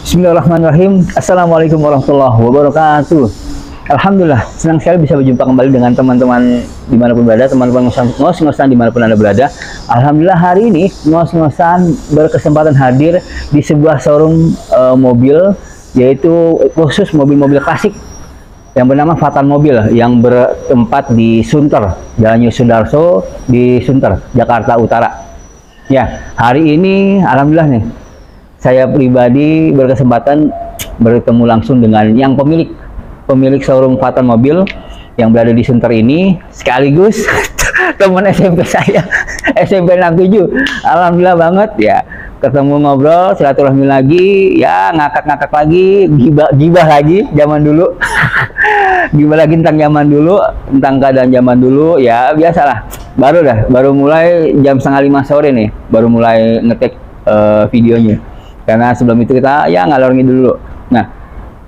Bismillahirrahmanirrahim. Assalamualaikum warahmatullahi wabarakatuh. Alhamdulillah, senang sekali bisa berjumpa kembali dengan teman-teman dimanapun berada, teman-teman ngos-ngosan dimanapun Anda berada. Alhamdulillah hari ini ngos-ngosan berkesempatan hadir di sebuah showroom mobil, yaitu khusus mobil-mobil klasik yang bernama Fatan Mobil yang bertempat di Sunter, Jalan Yosudarso di Sunter, Jakarta Utara. Ya, hari ini alhamdulillah nih, saya pribadi berkesempatan bertemu langsung dengan yang pemilik showroom Fatan Mobil yang berada di Sunter ini, sekaligus teman SMP saya, SMP 67. Alhamdulillah banget ya, ketemu ngobrol, silaturahmi lagi, ya ngakak-ngakak lagi, gibah lagi zaman dulu. Gibah lagi tentang zaman dulu, tentang keadaan zaman dulu, ya biasalah. Baru mulai jam 4:30 sore nih, baru mulai ngetek videonya. Karena sebelum itu kita ya ngalor ngidul dulu. Nah,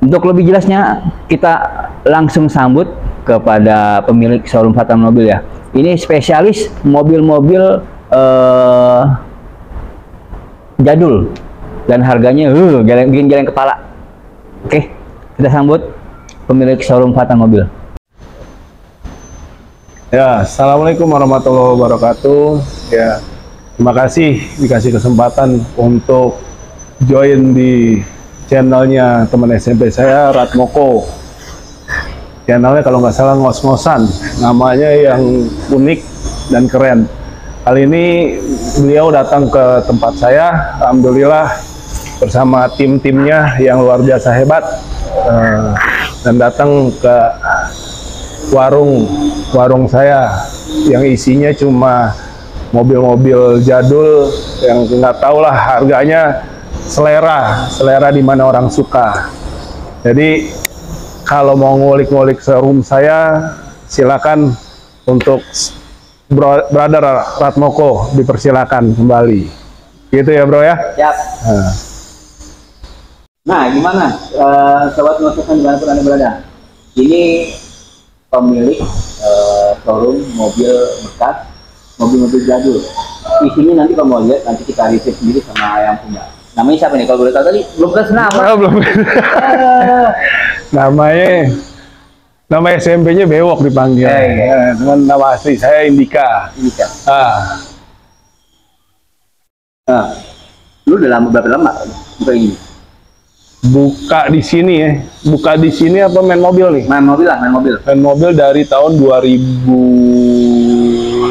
untuk lebih jelasnya kita langsung sambut kepada pemilik showroom Fatan Mobil ya. Ini spesialis mobil-mobil jadul dan harganya bikin geleng kepala. Oke, kita sambut pemilik showroom Fatan Mobil. Ya, assalamualaikum warahmatullahi wabarakatuh. Ya, terima kasih dikasih kesempatan untuk join di channelnya teman SMP saya, Ratmoko. Channelnya kalau nggak salah ngos-ngosan, namanya yang unik dan keren. Kali ini beliau datang ke tempat saya, alhamdulillah bersama tim-timnya yang luar biasa hebat, dan datang ke warung saya yang isinya cuma mobil-mobil jadul yang nggak tahu lah harganya, selera di mana orang suka. Jadi kalau mau ngulik-ngulik showroom saya, silakan untuk Brother Ratmoko dipersilakan kembali. Gitu ya bro ya? Siap. Nah gimana sobat ngos-ngosan dimanapun Anda berada? Ini pemilik showroom mobil bekas, mobil-mobil jadul. Isinya nanti kalau mau lihat, nanti kita review sendiri sama yang punya. Namanya siapa nih kalau boleh tahu tadi? Belum kasih nama. Belum. Nama SMP-nya Bewok dipanggil. Cuman nama asli saya Indika. Lu udah berapa lama buka ini? Buka di sini ya. Buka di sini apa main mobil nih? Main mobil lah, main mobil. Main mobil dari tahun 2005.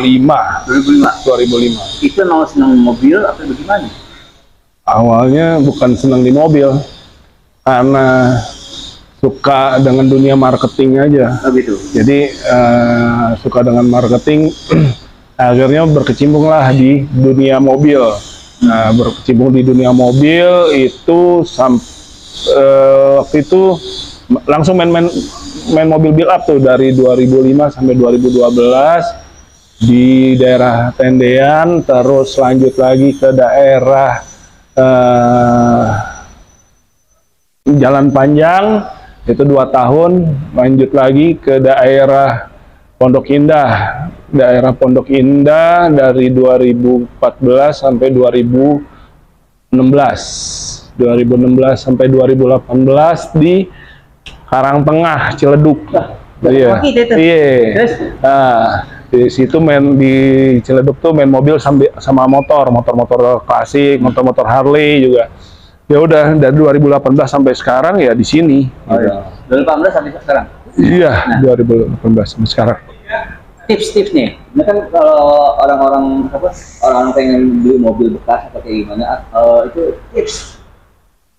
2005. Itu mau senang mobil apa bagaimana? Awalnya bukan senang di mobil, karena suka dengan dunia marketing aja. Oh gitu. Jadi suka dengan marketing, akhirnya berkecimpung lah di dunia mobil. Nah, berkecimpung di dunia mobil itu waktu itu langsung main mobil build up tuh dari 2005 sampai 2012 di daerah Tendean, terus lanjut lagi ke daerah Jalan Panjang itu 2 tahun, lanjut lagi ke daerah Pondok Indah dari 2014 sampai 2016 sampai 2018 di Karangtengah, Ciledug. Iya. Nah, di situ di Ciledug tuh main mobil sama motor klasik, motor Harley juga. Ya udah dari 2018 sampai sekarang ya di sini. Oh iya. 2018 sampai sekarang. Iya, nah. 2018 sampai sekarang. Tips-tips nih. Ini kan kalau orang pengen beli mobil bekas atau kayak gimana, itu tips.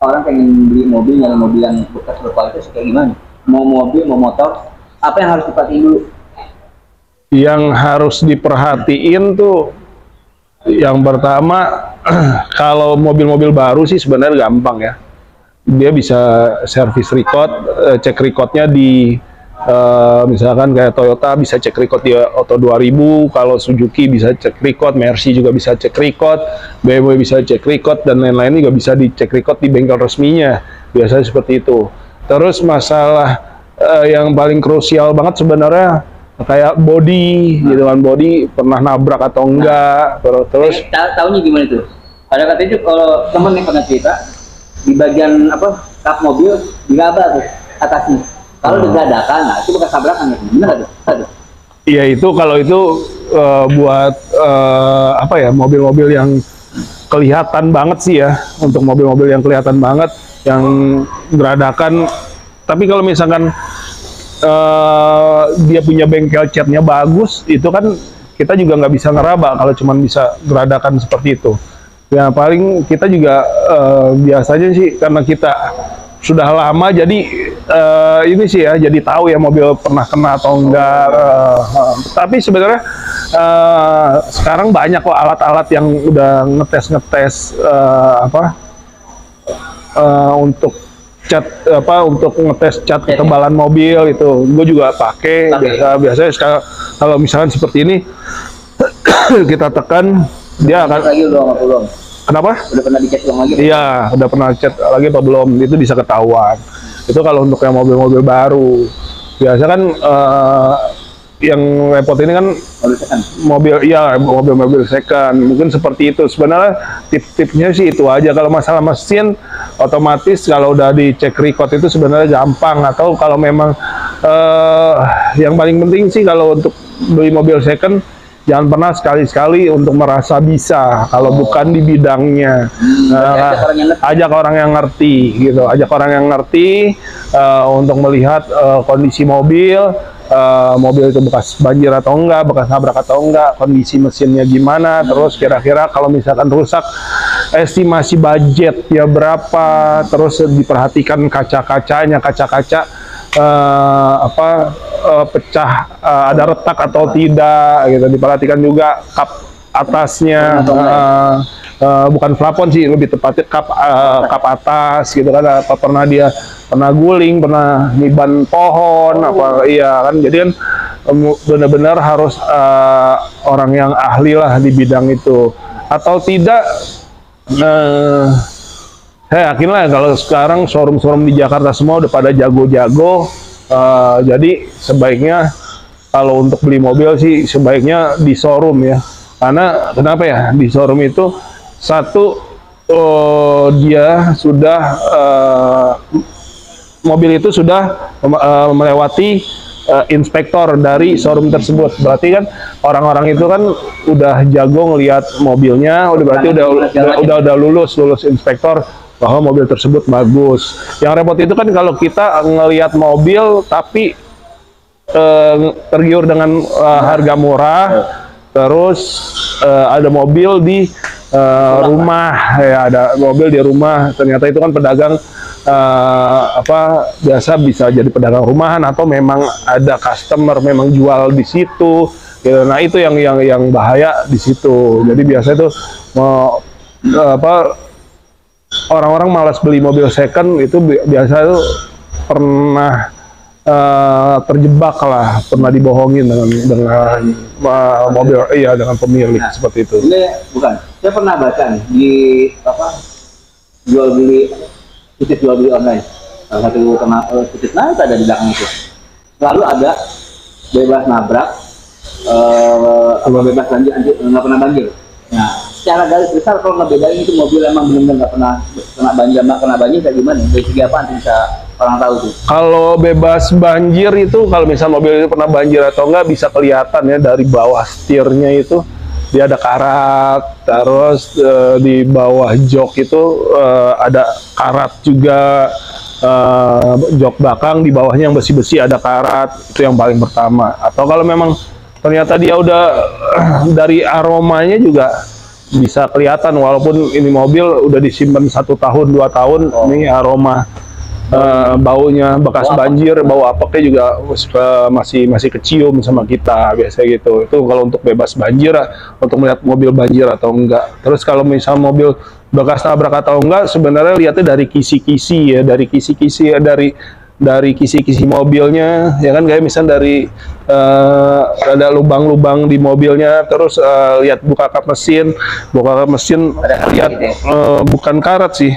Orang pengen beli mobil, nyari mobil yang bekas berkualitas kayak gimana? Mau mobil, mau motor, apa yang harus diperhatiin dulu? Yang harus diperhatiin tuh yang pertama, kalau mobil-mobil baru sih sebenarnya gampang ya. Dia bisa service record, cek recordnya di misalkan kayak Toyota bisa cek record di Auto 2000, kalau Suzuki bisa cek record, Mercy juga bisa cek record, BMW bisa cek record, dan lain-lain juga bisa dicek record di bengkel resminya. Biasanya seperti itu. Terus masalah yang paling krusial banget sebenarnya kayak body, gitu kan, body pernah nabrak atau enggak, terus tahunya gimana tuh? Ada katanya kalau temen yang pernah cerita di bagian apa kap mobil diraba tuh atasnya. Kalau didadakan, nah itu bekas tabrakan ya, benar ada. Iya itu kalau itu buat apa ya mobil-mobil yang kelihatan banget sih ya, untuk mobil-mobil yang kelihatan banget yang beradakan. Tapi kalau misalkan dia punya bengkel catnya bagus, itu kan kita juga nggak bisa ngeraba kalau cuma bisa beradakan seperti itu. Ya paling kita juga biasanya sih karena kita sudah lama jadi ini sih ya jadi tahu ya mobil pernah kena atau enggak. Tapi sebenarnya sekarang banyak kok alat-alat yang udah ngetes untuk cat untuk ngetes cat ketebalan mobil itu. Gue juga pakai. Biasanya kalau misalkan seperti ini kita tekan dia akan belum. Kenapa? Udah pernah dicat ulang lagi? Iya, udah pernah cat lagi apa belum? Itu bisa ketahuan. Itu kalau untuk yang mobil-mobil baru. Biasa kan yang repot ini kan mobil second. Mungkin seperti itu. Sebenarnya tip-tipnya sih itu aja. Kalau masalah mesin, otomatis kalau udah dicek record itu sebenarnya gampang. Atau kalau memang yang paling penting sih kalau untuk beli mobil second, jangan pernah sekali-sekali untuk merasa bisa kalau bukan di bidangnya. Ajak orang yang ngerti gitu, ajak orang yang ngerti untuk melihat kondisi mobil, mobil itu bekas banjir atau enggak, bekas nabrak atau enggak, kondisi mesinnya gimana, terus kira-kira kalau misalkan rusak, estimasi budgetnya berapa, terus diperhatikan kaca-kacanya, kaca-kaca pecah, ada retak atau tidak gitu, diperhatikan juga kap atasnya, bukan plafon sih, lebih tepatnya kap atas gitu kan, apa pernah guling, pernah niban pohon apa, iya kan, jadi kan benar-benar harus orang yang ahli lah di bidang itu, atau tidak saya yakin lah kalau sekarang showroom-showroom di Jakarta semua udah pada jago-jago. Jadi sebaiknya kalau untuk beli mobil sih sebaiknya di showroom ya. Karena kenapa ya? Di showroom itu satu dia sudah mobil itu sudah melewati inspektor dari showroom tersebut. Berarti kan orang-orang itu kan udah jago ngelihat mobilnya, berarti udah lulus inspektor bahwa mobil tersebut bagus. Yang repot itu kan kalau kita ngelihat mobil tapi tergiur dengan harga murah, terus ada mobil di rumah, ya ada mobil di rumah, ternyata itu kan pedagang biasa bisa jadi pedagang rumahan atau memang ada customer memang jual di situ. Gitu. Nah itu yang bahaya di situ. Jadi biasa itu orang-orang malas beli mobil second itu biasa itu pernah terjebak lah, pernah dibohongin dengan mobil, iya dengan pemilik seperti itu. Ini bukan, saya pernah baca nih di situs jual beli online, salah satu situs ada di belakang itu, selalu ada bebas nabrak, bebas banjir, nggak pernah banjir. Nah, secara garis besar kalau ngebedain itu mobil emang benar-benar nggak pernah kena banjir kayak gimana? Dari segi apa bisa orang tahu tuh? Kalau bebas banjir itu, kalau misal mobil itu pernah banjir atau enggak bisa kelihatan ya dari bawah setirnya itu dia ada karat, terus di bawah jok itu ada karat juga, jok belakang di bawahnya yang besi-besi ada karat, itu yang paling pertama. Atau kalau memang ternyata dia udah dari aromanya juga bisa kelihatan, walaupun ini mobil udah disimpan 1 tahun 2 tahun, ini aroma baunya bekas banjir, bau apeknya juga masih kecium sama kita biasa gitu. Itu kalau untuk bebas banjir, untuk melihat mobil banjir atau enggak. Terus kalau misal mobil bekas tabrak atau enggak, sebenarnya lihatnya dari kisi-kisi ya, dari kisi-kisi mobilnya, ya kan, kayak misal dari ada lubang-lubang di mobilnya, terus lihat buka kap mesin, lihat bukan karat sih,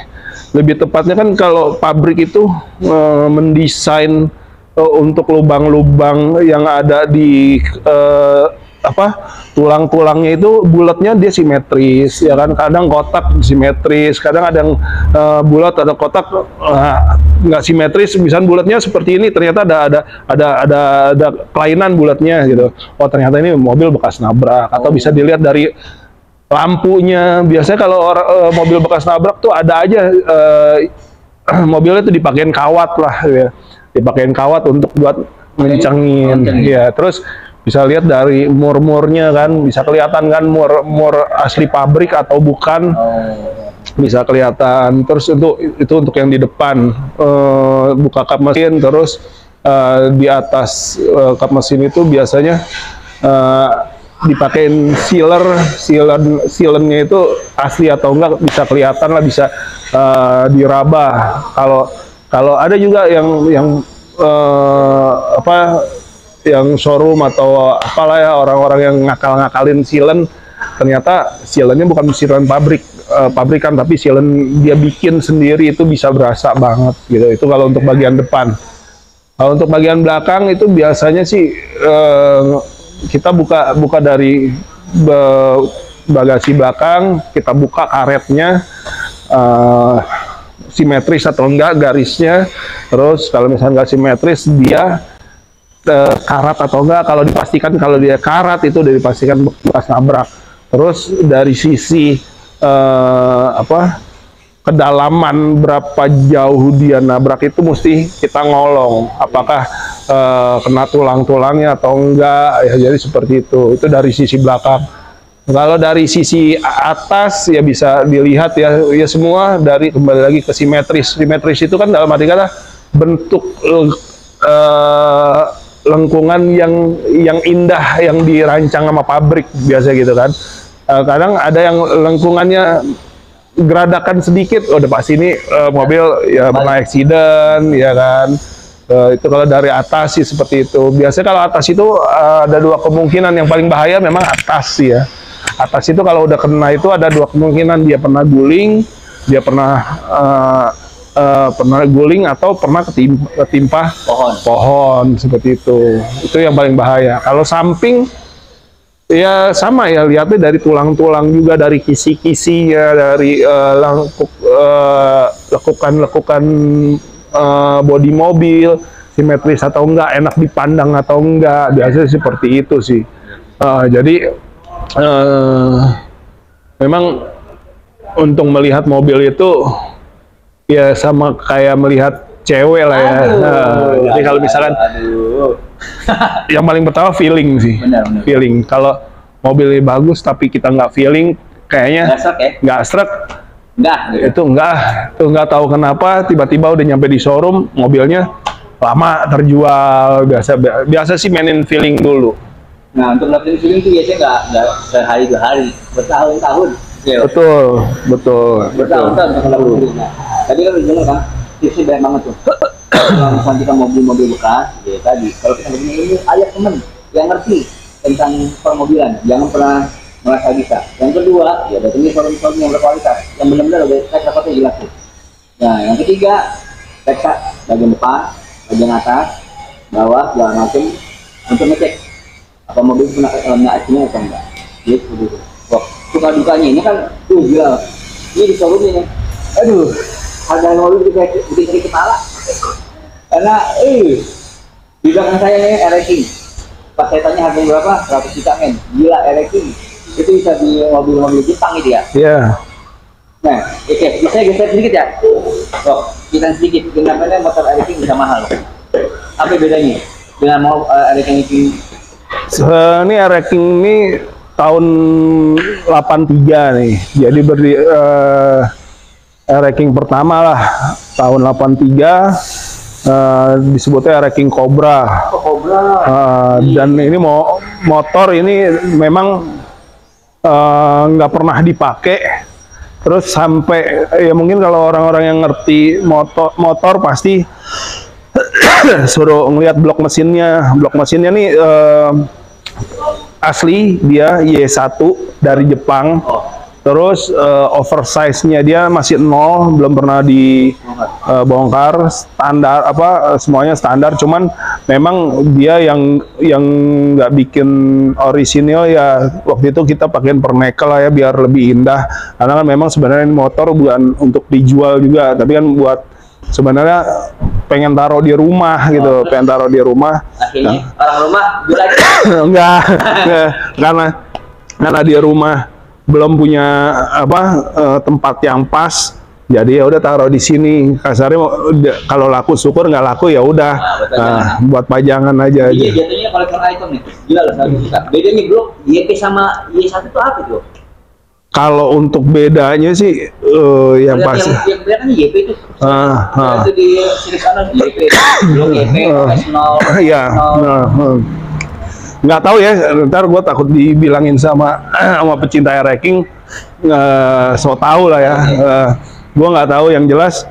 lebih tepatnya kan kalau pabrik itu mendesain untuk lubang-lubang yang ada di tulang-tulangnya itu bulatnya dia simetris, ya kan, kadang kotak simetris, kadang ada yang bulat ada kotak nggak simetris, misalnya bulatnya seperti ini ternyata ada kelainan bulatnya gitu. Oh ternyata ini mobil bekas nabrak, atau bisa dilihat dari lampunya. Biasanya kalau mobil bekas nabrak tuh ada aja mobilnya tuh dipakein kawat lah, ya. Dipakein kawat untuk buat ngencangin, ya. Terus bisa lihat dari mur-murnya kan, bisa kelihatan kan mur asli pabrik atau bukan, bisa kelihatan. Terus itu untuk yang di depan, buka kap mesin, terus di atas kap mesin itu biasanya dipakein sealernya itu asli atau enggak bisa kelihatan lah, bisa diraba. Kalau ada juga yang yang showroom atau apalah ya, orang-orang yang ngakalin sealant, ternyata sealantnya bukan sealant pabrikan, tapi sealant dia bikin sendiri, itu bisa berasa banget gitu. Itu kalau untuk bagian depan. Kalau untuk bagian belakang itu biasanya sih kita buka dari bagasi belakang, kita buka karetnya, simetris atau enggak garisnya. Terus kalau misalnya nggak simetris, dia karat atau enggak. Kalau dipastikan kalau dia karat, itu udah dipastikan bekas nabrak. Terus dari sisi kedalaman berapa jauh dia nabrak itu mesti kita ngolong, apakah kena tulang-tulangnya atau enggak, ya. Jadi seperti itu dari sisi belakang. Kalau dari sisi atas ya bisa dilihat ya semua dari, kembali lagi ke simetris. Simetris itu kan dalam arti kata bentuk lengkungan yang indah, yang dirancang sama pabrik biasa gitu kan. Kadang ada yang lengkungannya geradakan sedikit, udah pasti ini mobil ya pernah accident, ya kan. Itu kalau dari atas sih seperti itu. Biasanya kalau atas itu ada dua kemungkinan. Yang paling bahaya memang atas sih ya. Atas itu kalau udah kena itu ada dua kemungkinan, dia pernah guling, dia pernah guling atau pernah ketimpa pohon seperti itu. Itu yang paling bahaya. Kalau samping ya sama ya, lihatnya dari tulang-tulang juga, dari kisi-kisinya, dari lekukan bodi mobil, simetris atau enggak, enak dipandang atau enggak, biasanya seperti itu sih. Jadi memang untuk melihat mobil itu ya sama kayak melihat cewek lah ya. Jadi kalau misalkan yang paling pertama feeling sih. Benar. Feeling. Kalau mobilnya bagus tapi kita nggak feeling, kayaknya nggak srek. Itu nggak tahu kenapa tiba-tiba udah nyampe di showroom, mobilnya lama terjual. Biasa sih mainin feeling dulu. Nah, untuk dapetin feeling itu biasanya nggak sehari dua hari, bertahun-tahun. Ya. Betul. Bertahun-tahun untuk dapetin feeling. Nah, tadi kan udah dengar kan, tipsnya banyak banget tuh. Kalau misalnya kita mobil bekas, ya tadi, kalau kita punya ilmu, ajak temen yang ngerti tentang permobilan, jangan pernah merasa bisa. Yang kedua, ya datangnya showroom yang berkualitas, yang benar-benar udah tes rapotnya jelas tuh. Nah, yang ketiga, periksa bagian depan, bagian atas, bawah, segala macam, untuk ngecek apa mobil kena accident atau enggak. Gitu. Wah, suka dukanya ini kan, gila. Ini di showroom ini, aduh, harga mobil bikin sakit kepala. Karena, di belakang saya nih R-King. Pas saya tanya harganya berapa, 100 juta men. Gila, R-King. Itu bisa di mobil-mobil Jepang gitu ya? Iya. Nah, oke, bisa geser sedikit ya? Oh, kita sedikit. Kenapa motor R-King bisa mahal? Apa bedanya dengan mau R-King ini? Ini R-King ini tahun 83 nih. Jadi R-King pertama lah tahun 83, disebutnya R-King Cobra. Dan ini motor ini memang nggak pernah dipakai. Terus sampai ya mungkin kalau orang-orang yang ngerti motor pasti suruh ngelihat blok mesinnya. Blok mesinnya nih asli dia Y1 dari Jepang. Terus oversize-nya dia masih 0, belum pernah dibongkar. Standar semuanya standar, cuman memang dia yang nggak bikin orisinil ya waktu itu kita pakein permekel lah ya biar lebih indah. Karena kan memang sebenarnya ini motor bukan untuk dijual juga, tapi kan buat sebenarnya pengen taruh di rumah gitu, pengen taruh di rumah. Akhirnya orang rumah jual lagi. Enggak, karena di rumah belum punya tempat yang pas, jadi ya udah taruh di sini. Kasarnya kalau laku syukur, nggak laku ya udah buat pajangan aja. Iya, jatuhnya kolektor item nih, jual selalu suka. Bedanya bro, YP sama Y1 itu apa tuh? Kalau untuk bedanya sih yang pasti yang beda kan YP itu. Itu di sini kanan YP, belum YP, S0. Iya. Nggak tahu ya, ntar gue takut dibilangin sama pecinta ranking, so tau lah ya. Gue nggak tahu, yang jelas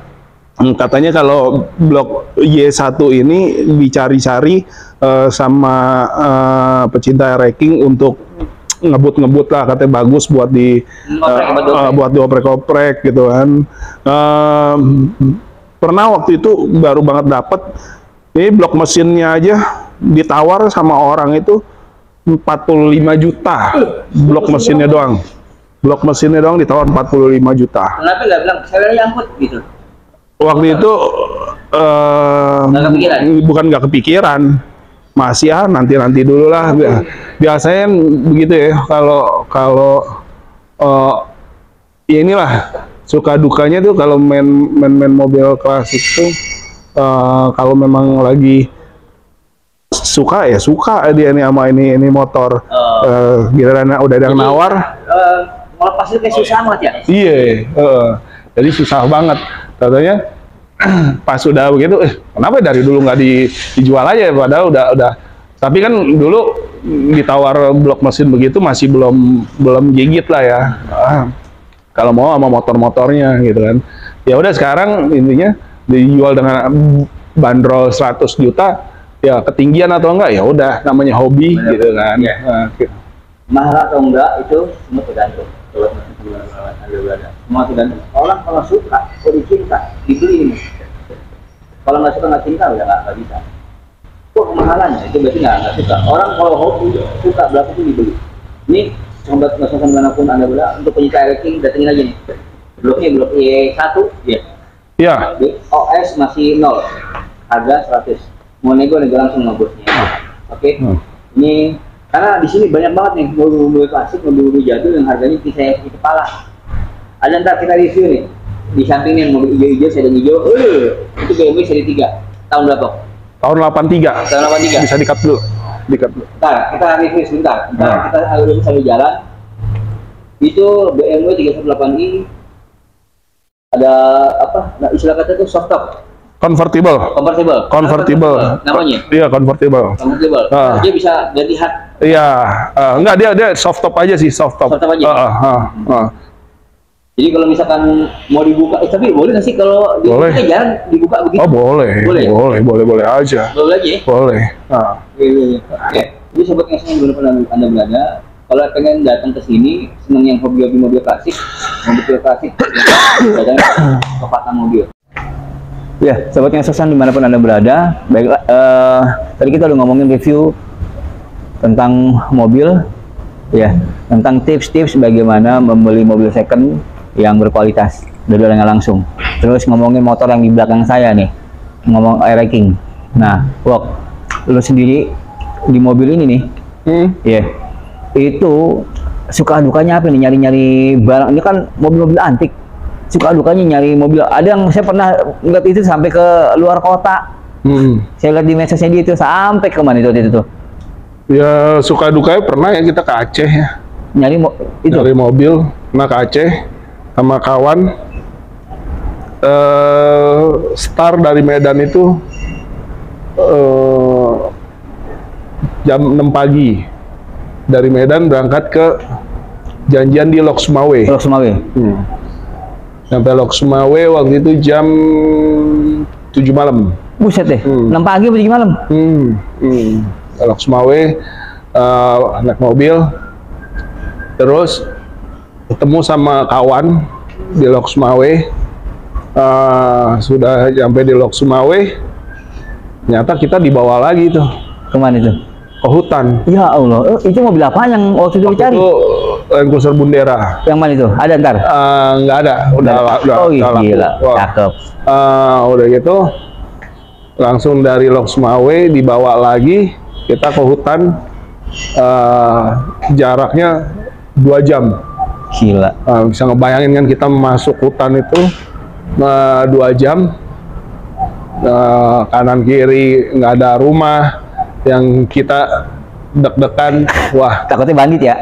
katanya kalau blok Y1 ini dicari-cari sama pecinta ranking untuk ngebut lah, katanya bagus buat buat dioprek-oprek gitu kan. Pernah waktu itu baru banget dapet, ini blok mesinnya aja ditawar sama orang itu 45 juta. Blok mesinnya doang. Blok mesinnya doang ditawar 45 juta. Kenapa nggak bilang saya angkut gitu? Waktu itu bukan nggak kepikiran. Masih nanti dulu lah. Biasanya begitu ya, kalau ya inilah suka dukanya tuh kalau main mobil klasik tuh, kalau memang lagi suka ya suka dia nih sama ini motor. Giliran udah ada yang nawar, melepas itu kayak susah banget ya. Iya, jadi susah banget. Katanya pas sudah begitu, kenapa dari dulu nggak dijual aja, padahal udah. Tapi kan dulu ditawar blok mesin begitu masih belum gigit lah ya. Kalau mau sama motor-motornya gitu kan. Ya udah sekarang intinya dijual dengan bandrol 100 juta, ya ketinggian atau enggak ya udah, namanya hobi. Bener, gitu kan. Ya. Mahal atau enggak itu semua tergantung. Semua tergantung. Orang kalau suka, kalau cinta, dibeli ini. Kalau nggak suka, nggak cinta, udah nggak bisa. Kok kemahalannya itu berarti nggak suka. Orang kalau hobi suka berapa pun dibeli. Ini sobat nggak dimanapun Anda berada, untuk penyita ranking datengin aja nih. Bloknya blok Y1 ya. Iya. OS masih 0, harga 100. Mau nego langsung sama bosnya. Oke. Ini karena di sini banyak banget nih mobil-mobil klasik, mobil-mobil jadul yang harganya bisa di kepala. Ada ntar kita review nih. Di sampingnya mobil hijau-hijau, sedan hijau. Itu BMW seri 3. Tahun berapa? Tahun 83. Tahun 83. Bisa di-cut dulu. Nah, kita review sebentar. Kita alur sambil jalan. Itu BMW 318i. Ada apa? Nah, istilah kata itu soft top. Convertible. Namanya? Iya, convertible. Dia bisa ganti hard. Iya, enggak, dia soft top aja sih, soft top. Soft top aja. Jadi kalau misalkan mau dibuka, tapi boleh nggak sih kalau boleh. Kita jarang dibuka begitu? Oh boleh aja. Boleh aja. Boleh. Oke. Jadi sobat yang senang Anda berada, kalau pengen datang ke sini, senang yang hobi mobil klasik, datang ke Fatah Mobil. Ya, sobat yang sesan dimanapun Anda berada, baiklah, tadi kita udah ngomongin review tentang mobil, ya, tentang tips-tips bagaimana membeli mobil second yang berkualitas dari orangnya langsung. Terus ngomongin motor yang di belakang saya nih, ngomong air ranking. Nah, Wok, lu sendiri di mobil ini nih, ya, itu suka dukanya apa nih, nyari-nyari barang? Ini kan mobil-mobil antik. Suka dukanya nyari mobil. Ada yang saya pernah lihat itu sampai ke luar kota. Saya lihat di medsosnya dia itu sampai ke mana itu tuh? Ya suka dukanya pernah ya kita ke Aceh ya. Nyari mobil, nah ke Aceh sama kawan. Start dari Medan itu jam 6 pagi. Dari Medan berangkat ke janjian di Lok Sumawe. Sampai Lok Sumawe waktu itu jam 7 malam. Buset deh, 6 pagi atau 7 malam? Lok Sumawe, naik mobil, terus ketemu sama kawan di Lok Sumawe. Sudah sampai di Lok Sumawe, ternyata kita dibawa lagi tuh Kemana itu? ke hutan. Ya Allah, itu mobil apa yang waktu itu dicari? Itu Land Cruiser Bundera. Yang mana itu? Ada ntar? Nggak ada, udah Oh udah laku. gila, Wah. cakep. Udah gitu langsung dari Lok Sumawe dibawa lagi kita ke hutan, jaraknya 2 jam. Gila. Bisa ngebayangin kan kita masuk hutan itu 2 jam, kanan kiri nggak ada rumah, yang kita deg-degan, wah Takutnya bandit ya?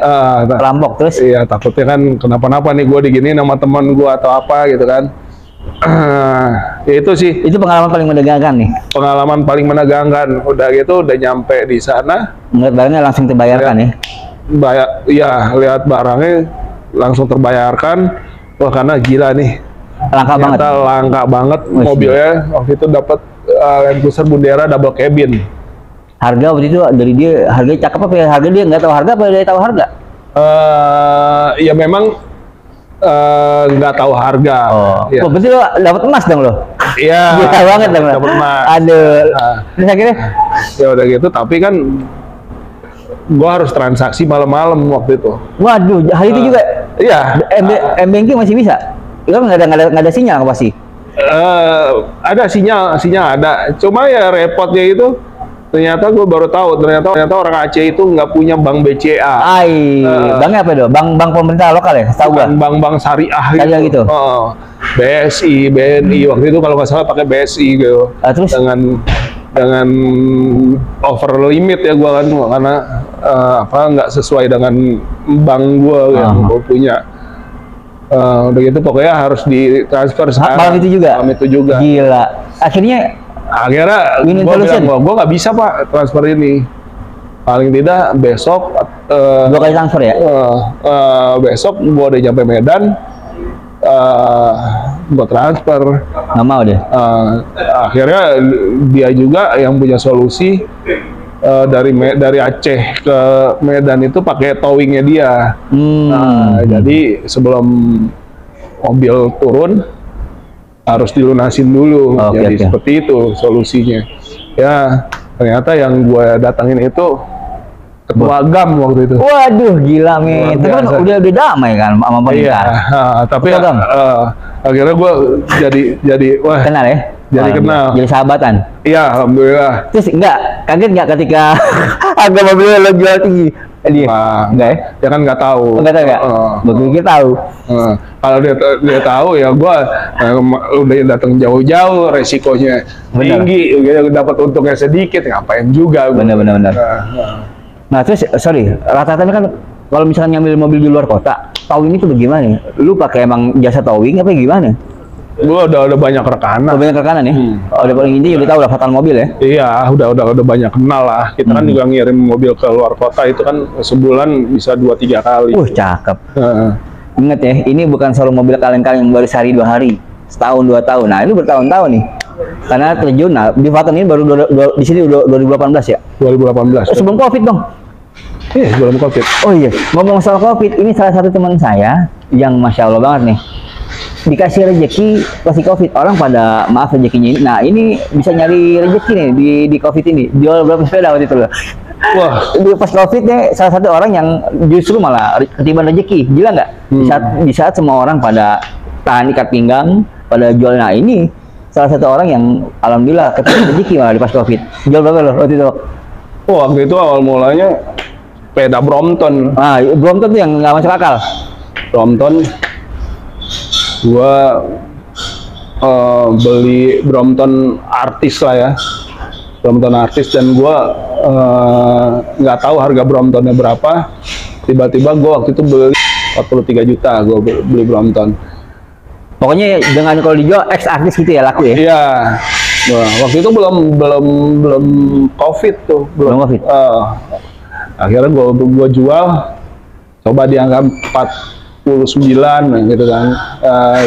Perampok terus? iya takutnya kan kenapa-napa nih gue diginiin sama teman gue atau apa gitu kan. Ya itu sih Itu pengalaman paling menegangkan nih. pengalaman paling menegangkan. Udah gitu udah nyampe di sana, Ngeliat barangnya langsung terbayarkan ya? ya lihat barangnya langsung terbayarkan. Wah karena gila nih, Langka banget. ternyata langka banget mobilnya. Waktu itu dapat Land Cruiser Bundera double cabin. Harga waktu itu dari dia, harganya cakep apa ya? Harga dia nggak tahu harga apa dia tahu harga? Ya memang nggak tahu harga. Ya. Oh, berarti lo dapat emas dong lo? Iya. Gila banget dong lo. Dapat emas. Aduh. Nah. Terus akhirnya? Ya udah gitu, tapi kan gua harus transaksi malam-malam waktu itu. Waduh, hari itu juga Iya. M-Banking masih bisa? Itu nggak ada sinyal pasti? Ada sinyal ada. Cuma ya repotnya itu ternyata gue baru tahu ternyata orang Aceh itu nggak punya bank BCA. Banknya apa dong? Bank pemerintah lokal ya? Tahu gak? Bank syariah Syariah gitu. BSI, BNI waktu itu kalau nggak salah pakai BSI gitu. Terus? Dengan over limit ya gue kan, karena nggak sesuai dengan bank gue yang gue punya. Udah gitu pokoknya harus ditransfer sekarang. Malam itu juga? Malam itu juga. Gila. Akhirnya gue bilang, gue nggak bisa pak transfer ini. Paling tidak besok 2 kali transfer ya? besok gue udah nyampe Medan, gue transfer. Nggak mau deh. Akhirnya dia juga yang punya solusi, dari Aceh ke Medan itu pakai towingnya dia. Jadi sebelum mobil turun harus dilunasin dulu. Jadi seperti itu solusinya. Ya ternyata yang gue datangin itu ketua GAM waktu itu. Waduh, gila men. Tapi kan udah damai kan sama pemerintah. Iya, tapi akhirnya gue jadi wah. Kenal ya? Jadi kenal. Jadi sahabatan. Iya, alhamdulillah. Terus kaget nggak ketika harga mobilnya lo jual tinggi? Dia enggak ya? Dia kan nggak tahu. Nggak tahu nggak? Gue tahu. Kalau dia tahu ya gue udah datang jauh-jauh, resikonya tinggi, gitu, dapat untungnya sedikit, ngapain juga? Benar. Nah terus sorry, rata-rata kan kalau misalnya ngambil mobil di luar kota, towing itu bagaimana? Lu pakai emang jasa towing apa gimana? Gua udah banyak rekanan. Banyak rekanan ya? Udah paling inti udah tahu lah fatal mobil ya? Iya, udah banyak kenal lah. Kita kan juga ngirim mobil ke luar kota itu kan sebulan bisa 2-3 kali. Cakep. Ingat ya, ini bukan solo mobil kaleng-kaleng yang baru sehari 2 hari, setahun 2 tahun. Nah ini bertahun-tahun nih. Karena terjun, di Faton ini baru di sini udah 2018 ya? 2018. Sebelum COVID dong. Iya, sebelum COVID. Oh iya, ngomong soal COVID, ini salah satu teman saya yang Masya Allah banget nih. Dikasih rezeki pasti COVID, orang pada maaf rezekinya ini. Nah ini bisa nyari rezeki nih di COVID ini. Jual berapa sepeda waktu itu loh. Wah, pas COVID nih salah satu orang yang justru malah ketiban rezeki, gila nggak? Di saat semua orang pada tahan ikat pinggang, pada jual. Nah ini salah satu orang yang alhamdulillah ketiban rezeki malah di pas COVID. Jual berapa loh waktu itu? Waktu itu awal mulanya sepeda Brompton. Brompton tuh yang nggak masuk akal. Brompton, gua beli Brompton artis lah ya, Brompton artis, dan gua nggak tahu harga Bromptonnya berapa. Tiba-tiba gua waktu itu beli 43 juta, gua beli Brompton. Pokoknya dengan kalau dijual ex artis gitu ya laku ya? Iya. Nah, waktu itu belum COVID tuh, belum COVID. Akhirnya gua jual, coba di angka 49 gitu kan,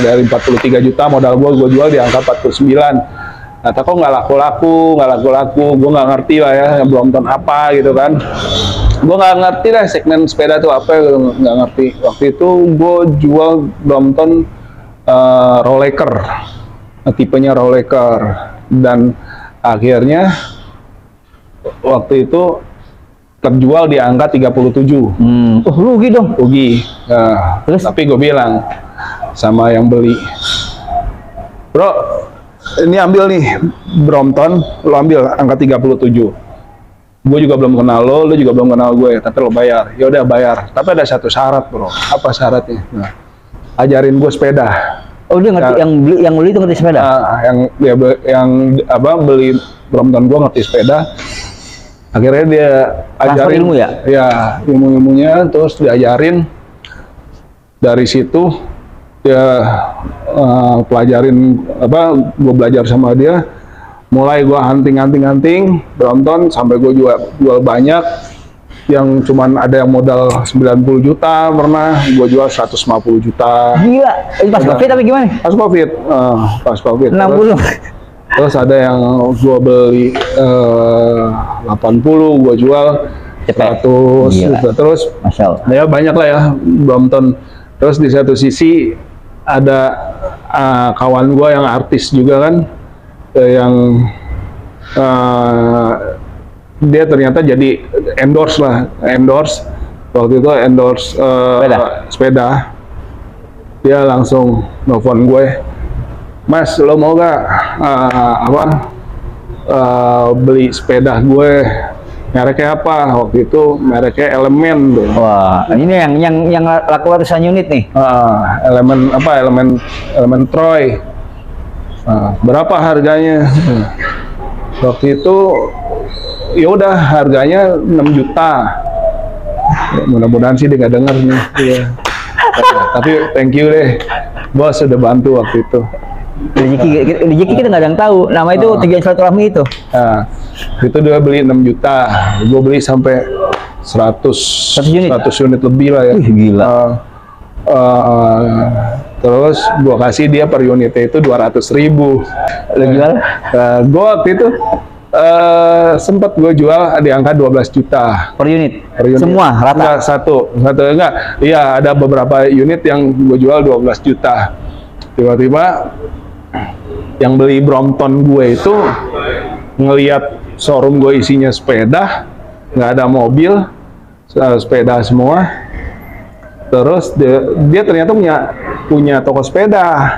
dari 43 juta modal gua jual di angka 49. Nah, kok nggak laku-laku, gua nggak ngerti lah ya, Brompton apa gitu kan. Gue nggak ngerti dah segmen sepeda itu apa, nggak ngerti. Waktu itu gue jual Brompton Rolleker, tipenya Rolleker, dan akhirnya waktu itu terjual di angka 37. Rugi dong. Rugi. Nah, Terus? tapi gue bilang sama yang beli, bro, ini ambil nih Brompton, lo ambil angka 37. Gue juga belum kenal lo juga belum kenal gue, tapi lo bayar. Ya udah bayar. Tapi ada satu syarat, bro. Apa syaratnya? Nah, ajarin gue sepeda. Oh, dia ngerti, yang beli itu ngerti sepeda. Beli Brompton gue ngerti sepeda. Akhirnya dia Transfer ajarin ilmu ya? Ya, ilmu-ilmunya, terus diajarin. Dari situ dia pelajarin gue belajar sama dia. Mulai gue hunting Brompton sampai gue jual banyak. Yang cuman ada yang modal 90 juta pernah, gue jual 150 juta. Gila, pas COVID tapi gimana? Pas COVID. 60. Terus ada yang gue beli 80, gue jual 100 gitu. Terus Masya Allah. ya banyak lah ya Brompton. Terus di satu sisi ada kawan gue yang artis juga kan, yang dia ternyata jadi endorse waktu itu endorse sepeda. Dia langsung nelfon gue, Mas, lo mau gak beli sepeda gue, mereknya apa? Waktu itu mereknya Elemen tuh. Wah, ini yang laku ratusan unit nih. Elemen Troy. Berapa harganya? Waktu itu ya udah harganya 6 juta. Mudah-mudahan sih dia nggak denger nih. Iya. Tapi thank you deh, bos sudah bantu waktu itu. Rezeki kita nggak ada yang tahu. Nama itu tujuan silaturahmi itu. Nah, itu dia beli 6 juta. Gue beli sampai 100 unit lebih lah ya. Gila. Terus gue kasih dia per unitnya itu 200.000. Gimana? Gue waktu itu sempat gue jual di angka 12 juta Per unit. per unit. Semua rata. Enggak, satu enggak. Iya, ada beberapa unit yang gue jual 12 juta. Tiba-tiba yang beli Brompton gue itu ngelihat showroom gue isinya sepeda, nggak ada mobil, sepeda semua. Terus dia ternyata punya toko sepeda.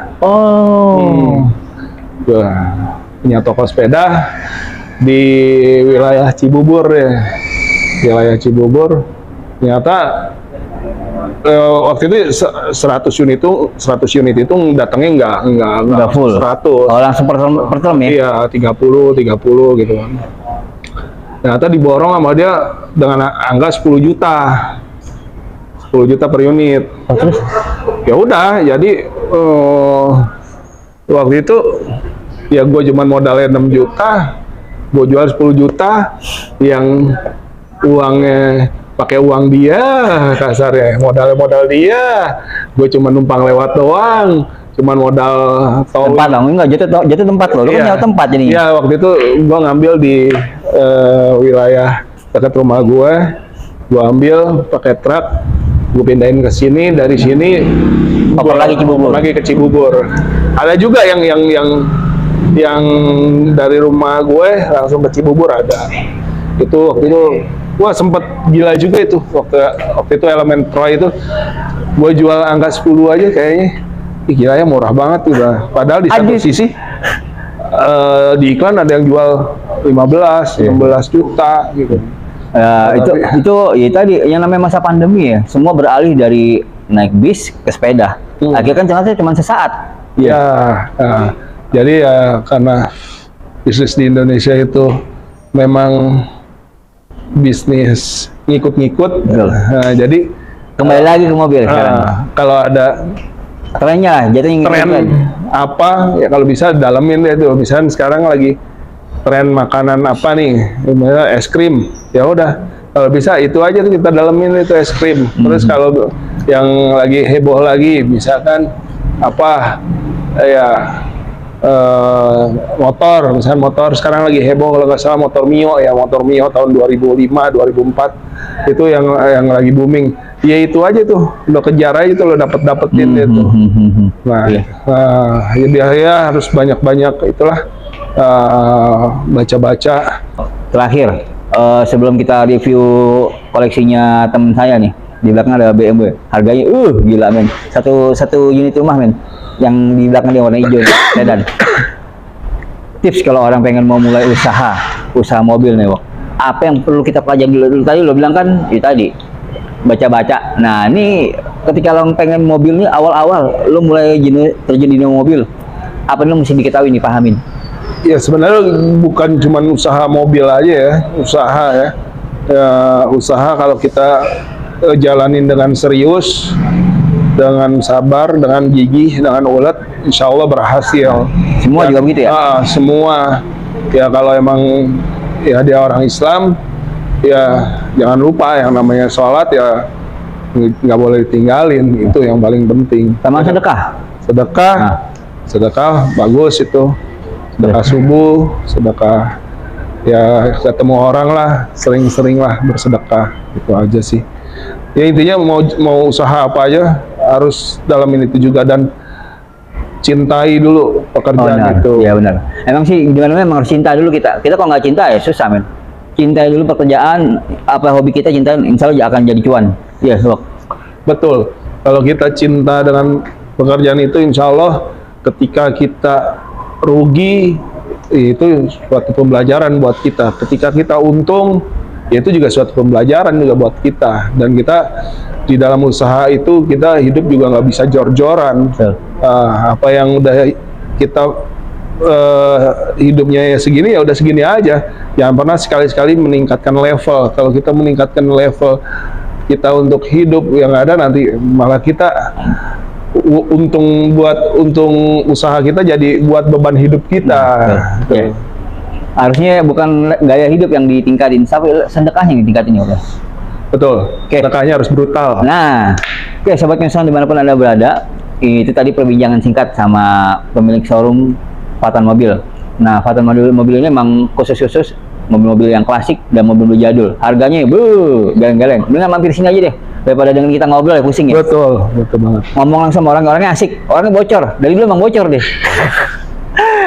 Punya toko sepeda di wilayah Cibubur ya. Wilayah Cibubur. Ternyata waktu itu 100 unit itu datangnya nggak full. 100. Oh, langsung per term ya? Iya, 30 gitu kan. Ternyata diborong sama dia dengan angka 10 juta. 10 juta per unit. Terus? Ya udah, jadi waktu itu ya gue cuma modalnya 6 juta, gue jual 10 juta, yang uangnya pakai uang dia, kasarnya modal dia, gue cuma numpang lewat doang, cuma modal tol. Tempat dong, enggak jatuh tempat loh, lu kan nyawa tempat jadi. Iya, waktu itu gue ngambil di wilayah dekat rumah gue ambil pakai truk, gue pindahin ke sini, dari sini Popor lagi Cibubur. Lagi ke Cibubur. Ada juga yang dari rumah gue langsung ke Cibubur ada. Itu waktu itu wah sempet gila juga itu waktu itu Elemen Troy itu gue jual angka 10 aja kayaknya. Gila ya, murah banget udah. Padahal di satu sisi di iklan ada yang jual 16 juta gitu. Itu ya tadi yang namanya masa pandemi ya, semua beralih dari naik bis ke sepeda. Akhirnya kan cuma sesaat. Ya, jadi ya karena bisnis di Indonesia itu memang bisnis ngikut-ngikut. Nah, jadi kembali lagi ke mobil sekarang. Kalau ada trennya lah, jatuhnya tren apa ya, kalau bisa dalemin deh tuh. Misalnya sekarang lagi tren makanan apa nih, misalnya es krim, ya udah kalau bisa itu aja tuh kita dalemin itu es krim. Terus kalau yang lagi heboh lagi misalkan apa ya motor, misalnya motor sekarang lagi heboh kalau nggak salah motor Mio ya, motor Mio tahun 2005 2004 itu yang lagi booming. Ya itu aja tuh, udah kejar aja tuh lo dapetin itu. Nah, ya biasanya harus banyak itulah baca-baca. Terakhir, sebelum kita review koleksinya temen saya nih, di belakang ada BMW. Harganya, gila men. Satu unit rumah men. Yang di belakang dia warna hijau, sedan. Tips kalau orang pengen mau mulai usaha mobil nih, Wak. Apa yang perlu kita pelajari dulu? Tadi lo bilang kan, tadi baca-baca. Nah, ini ketika lo pengen mobil nih awal-awal, lo mulai terjun di mobil, apa yang lo mesti diketahui nih, pahamin? Ya sebenarnya bukan cuma usaha mobil aja ya, usaha ya. Usaha kalau kita jalanin dengan serius, dengan sabar, dengan gigih, dengan ulet, insya Allah berhasil. Semua juga begitu ya? Semua. Ya kalau emang ya dia orang Islam, ya jangan lupa yang namanya sholat ya nggak boleh ditinggalin, itu yang paling penting. Sama sedekah? Sedekah bagus itu. Sedekah subuh, sedekah ya ketemu orang lah, sering-sering lah bersedekah, itu aja sih. Ya intinya mau usaha apa aja harus dalamin itu juga dan cintai dulu pekerjaan itu. Iya benar. Emang sih gimana memang harus cinta dulu kita. Kita kalau nggak cinta ya susah men. Cintai dulu pekerjaan, apa hobi kita cintain, insya Allah akan jadi cuan. Iya, betul. Kalau kita cinta dengan pekerjaan itu, insya Allah ketika kita rugi itu suatu pembelajaran buat kita. Ketika kita untung, ya itu juga suatu pembelajaran juga buat kita. Dan kita di dalam usaha itu kita hidup juga nggak bisa jor-joran. Apa yang udah kita hidupnya ya segini, ya udah segini aja. Jangan pernah sekali-sekali meningkatkan level. Kalau kita meningkatkan level kita untuk hidup, yang ada nanti malah kita untung usaha kita jadi buat beban hidup kita. Ya. Harusnya bukan gaya hidup yang ditingkatin, tapi sedekahnya yang ditingkatin ya udah. Betul. Sedekahnya harus brutal. Nah, sobat Kensan dimanapun Anda berada, itu tadi perbincangan singkat sama pemilik showroom Fatan Mobil. Nah, Fatan Mobil ini memang khusus mobil-mobil yang klasik dan mobil-mobil jadul. Harganya galeng-galeng. Mendingan mampir sini aja deh, daripada dengan kita ngobrol ya pusing ya. Betul banget. Ngomong langsung sama orangnya asik, orangnya bocor. Dari dulu emang bocor deh.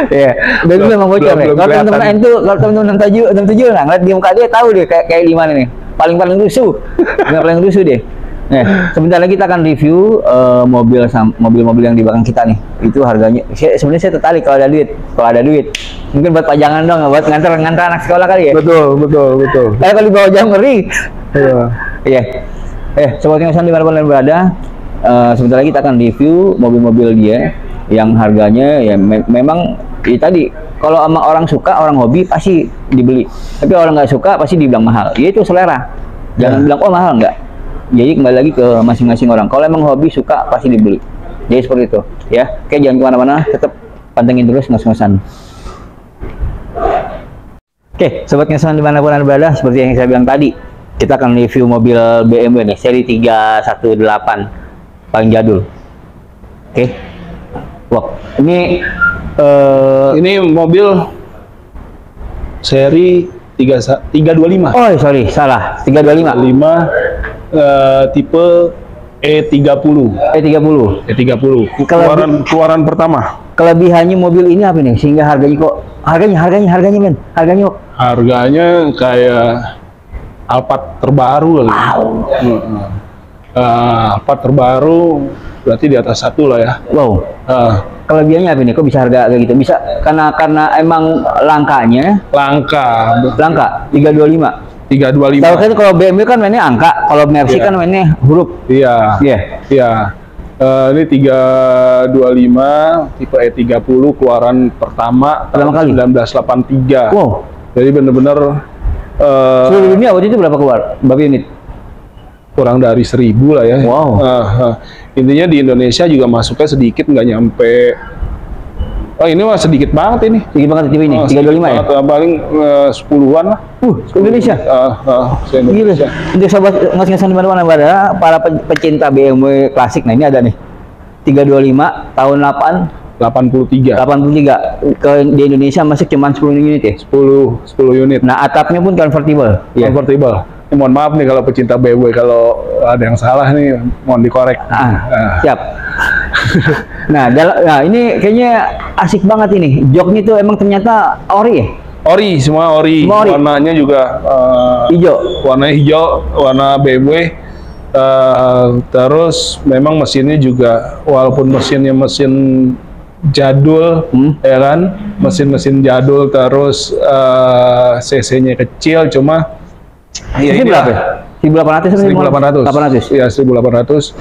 Iya, dari dulu emang bocor deh. Kalau teman-teman itu, kalau teman-teman 67 lah, ngeliat di muka dia tahu deh kayak di mana nih. Paling rusuh. Paling rusuh deh. Nah, sebentar lagi kita akan review mobil-mobil yang di belakang kita nih. Itu harganya. Sebenarnya saya tertarik kalau ada duit. Mungkin buat pajangan dong, buat ngantar anak sekolah kali ya. Betul. Kalau di bawah jam ngeri. Iya. Sobat Kensan dimanapun Anda berada, sebentar lagi kita akan review mobil-mobil dia yang harganya ya memang ya tadi kalau sama orang suka, orang hobi pasti dibeli. Tapi orang nggak suka pasti dibilang mahal. Ya itu selera. Jangan bilang oh mahal enggak. Jadi kembali lagi ke masing-masing orang. Kalau emang hobi suka pasti dibeli. Jadi seperti itu, ya. Oke, jangan kemana-mana, tetap pantengin terus ngos-ngosan. Oke, sobat Kensan dimanapun Anda berada, seperti yang saya bilang tadi, kita akan review mobil BMW nih, seri 318 paling jadul. Oke. Wah, ini mobil seri 325. Oh, sorry, salah. 325. Tipe E30. Keluaran pertama. Kelebihannya mobil ini apa nih? Sehingga harganya men. Harganya Kayak Alphard terbaru kali. Alphard terbaru berarti di atas 1 lah ya. Wow. Kelebihannya apa nih? Kok bisa harga kayak gitu? Bisa karena emang langka 325. Tahu kan kalau BMW kan mainnya angka, kalau Mercy kan mainnya huruf. Iya. Ini 325 tipe E30 keluaran pertama kali 1983. Wow. Jadi bener-bener seluruh dunia waktu itu berapa unit? Kurang dari 1000 lah ya. Wow. Intinya di Indonesia juga masuknya sedikit, nggak nyampe. Oh ini mah sedikit banget ini. Sedikit banget tipe ini, 325 ya? Paling 10-an lah. Indonesia? Indonesia. Untuk sobat Kensan dimana-mana berada, para pecinta BMW klasik, nah ini ada nih. 325 tahun 83. 83. Di Indonesia masih cuma 10 unit ya? 10 unit. Nah, atapnya pun convertible. Iya. Convertible. Ini mohon maaf nih kalau pecinta BMW, kalau ada yang salah nih mohon dikorek. Siap. Nah, ini kayaknya asik banget ini. Joknya itu emang ternyata ori ya? Ori, semua ori. Warnanya juga hijau. Warnanya hijau, warna BMW. Terus memang mesinnya juga, walaupun mesinnya mesin jadul, ya kan, mesin jadul, terus cc-nya kecil, cuma ya ini berapa? 1.800. 800. Ya, 1.800.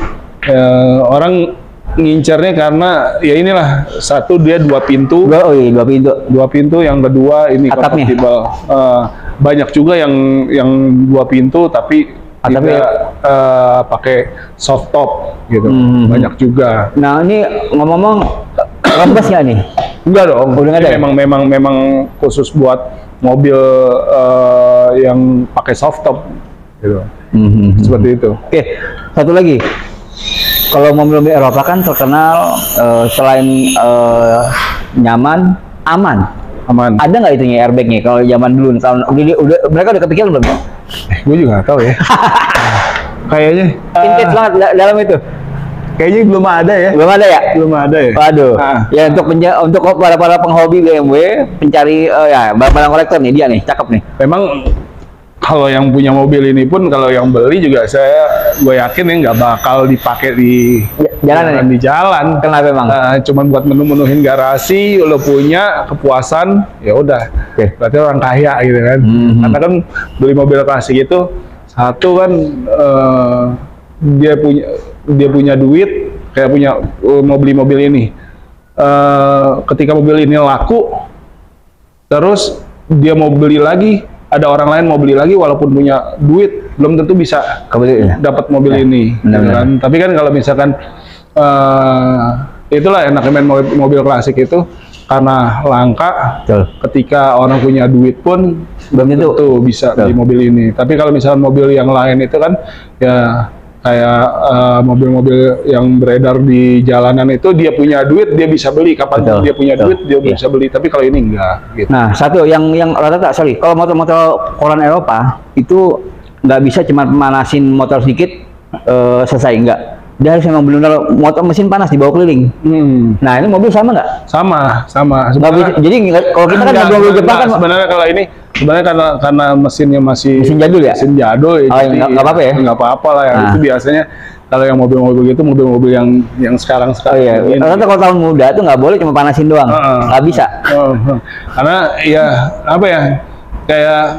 Orang ngincarnya karena ya inilah, satu dia 2 pintu. Dua pintu. 2 pintu, yang kedua ini atapnya. Compatible. Banyak juga yang 2 pintu tapi atapnya pakai soft top gitu. Banyak juga. Nah, ini ngomong-ngomong rembes nggak nih? Enggak dong. Udah nggak ada. Memang khusus buat mobil yang pakai soft top gitu. Seperti itu. Oke, satu lagi. Kalau mobil-mobil Eropa kan terkenal selain nyaman, aman. Ada nggak itunya airbagnya? Kalau zaman dulu tahun mereka udah kepikiran belum? Gue juga nggak tahu ya. Kayaknya vintage banget dalam itu. Kayaknya belum ada ya. Belum ada ya? Belum ada ya. Waduh. Ya untuk para penghobi BMW, pencari ya barang kolektor nih, dia nih, cakep nih. Memang kalau yang punya mobil ini pun, kalau yang beli juga gue yakin ya nggak bakal dipakai di jalan. Di jalan. Kenapa memang? Cuman buat menuhin garasi, lo punya kepuasan, ya udah. Berarti orang kaya gitu kan. Karena kan beli mobil klasik itu satu kan dia punya duit, kayak punya mau beli mobil ini. Ketika mobil ini laku, terus dia mau beli lagi, ada orang lain mau beli lagi, walaupun punya duit belum tentu bisa dapat mobil ini. Gitu kan. Tapi kan kalau misalkan itulah enaknya main mobil klasik itu, karena langka. Ketika orang punya duit pun belum tentu bisa beli mobil ini. Tapi kalau misalkan mobil yang lain itu kan ya kayak mobil-mobil yang beredar di jalanan itu, dia punya duit dia bisa beli kapan dia punya duit dia bisa beli. Tapi kalau ini enggak gitu. Nah, satu yang rata-rata kalau motor-motor koran Eropa itu nggak bisa cuma pemanasin motor sedikit selesai, enggak. Dia harus memang benar-benar motor mesin panas dibawa keliling. Nah, ini mobil sama nggak? Sama. Jadi kalau kita kan mobil Jepang kan sebenarnya kalau ini karena mesinnya masih mesin jadul ya. Mesin jadul ya. Nggak apa-apa ya. Nggak apa-apa lah ya. Itu biasanya kalau yang mobil-mobil gitu, mobil-mobil yang sekarang ini. Ternyata kalau tahun muda tuh nggak boleh cuma panasin doang. Nggak bisa. Karena ya apa ya, kayak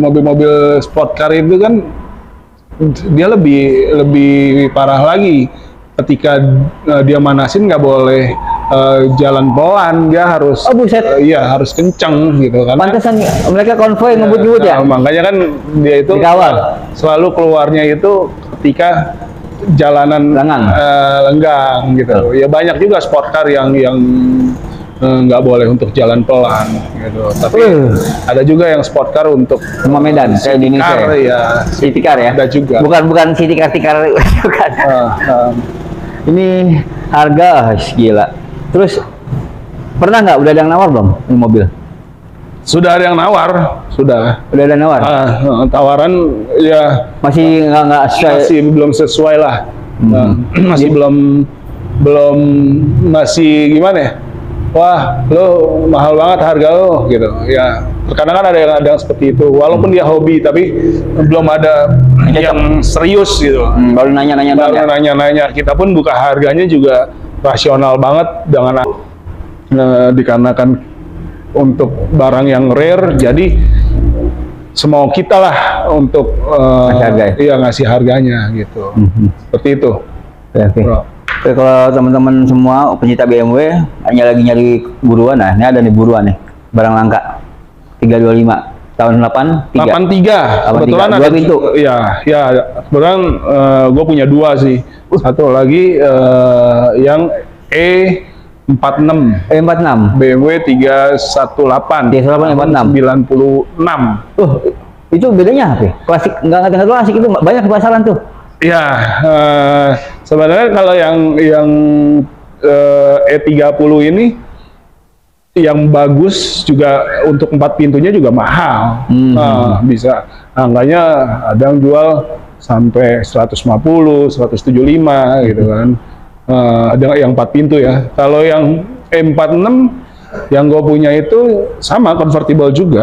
mobil-mobil sport car itu kan dia lebih parah lagi. Ketika dia manasin nggak boleh jalan pelan, dia harus iya harus kencang gitu kan. Pantesan mereka konvoy ngebut-ngebut ya. Makanya kan dia itu dikawal. Selalu keluarnya itu ketika jalanan lenggang gitu. Ya banyak juga sport car yang nggak boleh untuk jalan pelan gitu. Tapi ada juga yang sport car untuk semua medan kayak di Indonesia ya. City car ya. Ada juga. Bukan city car bukan. Ini harga gila. Terus pernah nggak udah ada yang nawar belum ini mobil? Sudah ada yang nawar, sudah. Udah ada nawar. Tawaran ya masih nggak sesuai. Masih belum sesuai lah. Masih masih gimana ya? Wah, lo mahal banget harga lo gitu. Ya, terkadang kan ada yang seperti itu. Walaupun dia hobi, tapi belum ada yang serius gitu. Baru nanya. Kita pun buka harganya juga rasional banget dengan dikarenakan untuk barang yang rare. Jadi semau kita lah untuk ngasih harganya gitu. Seperti itu. Oke, kalau teman-teman semua pencinta BMW hanya lagi nyari buruan, nah ini ada nih buruan nih, barang langka 325 tahun 83. Kebetulan ada 2 pintu. Ya kebetulan gue punya 2 sih. Satu lagi yang E46 BMW 318 96. Itu bedanya apa? Klasik nggak klasik itu banyak di pasaran tuh. Ya, sebenarnya kalau yang E30 ini yang bagus juga untuk 4 pintunya juga mahal. Nah, bisa angkanya ada yang jual sampai 150, 175 gitu kan. Ada yang 4 pintu ya. Kalau yang E46 yang gue punya itu sama convertible juga.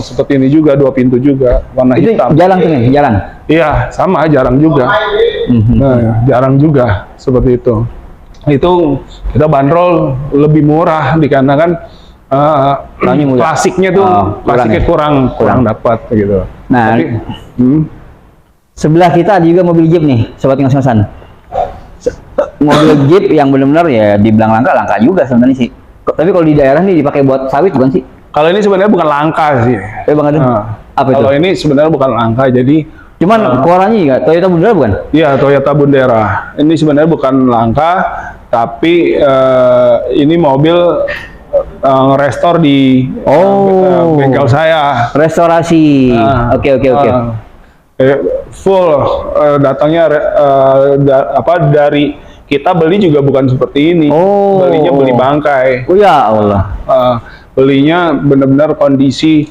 Seperti ini juga 2 pintu juga, warna Itu hitam. jarang tuh nih, jarang. Iya, sama jarang juga. Nah, jarang juga seperti itu. Itu kita bandrol lebih murah dikarenakan klasiknya tuh klasiknya kurang dapat gitu. Nah, tapi, sebelah kita ada juga mobil Jeep nih, sobat ngos-ngosan. Mobil Jeep yang benar-benar ya dibilang langka juga sebenarnya sih. Tapi kalau di daerah nih dipakai buat sawit bukan sih? Kalau ini sebenarnya bukan langka sih. Bang Adun, apa itu? Kalau ini sebenarnya bukan langka, jadi cuman keluarannya juga Toyota Bundera bukan? Iya, Toyota Bundera. Ini sebenarnya bukan langka, tapi ini mobil nge-restore di bengkel saya. Restorasi. Oke. Full datangnya dari kita beli juga bukan seperti ini. Belinya beli bangkai. Oh ya Allah. Belinya benar-benar kondisi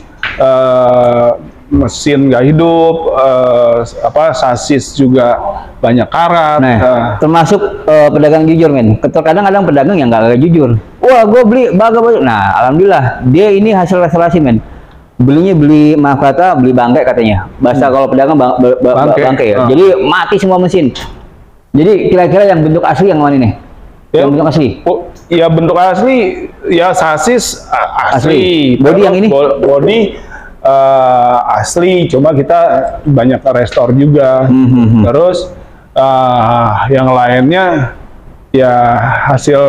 mesin nggak hidup, sasis juga banyak karat. Nah, termasuk pedagang jujur men. Kadang pedagang yang nggak jujur. Wah, gue beli baga. Nah, alhamdulillah dia ini hasil restorasi men. Beli maaf kata beli bangkai katanya. Bahasa kalau pedagang bangkai ya. Jadi mati semua mesin. Jadi kira-kira yang bentuk asli yang mana nih? Yang bentuk asli? Ya bentuk asli ya sasis asli. Bodi yang ini? Bodi asli, cuma kita banyak restore juga. Terus yang lainnya ya hasil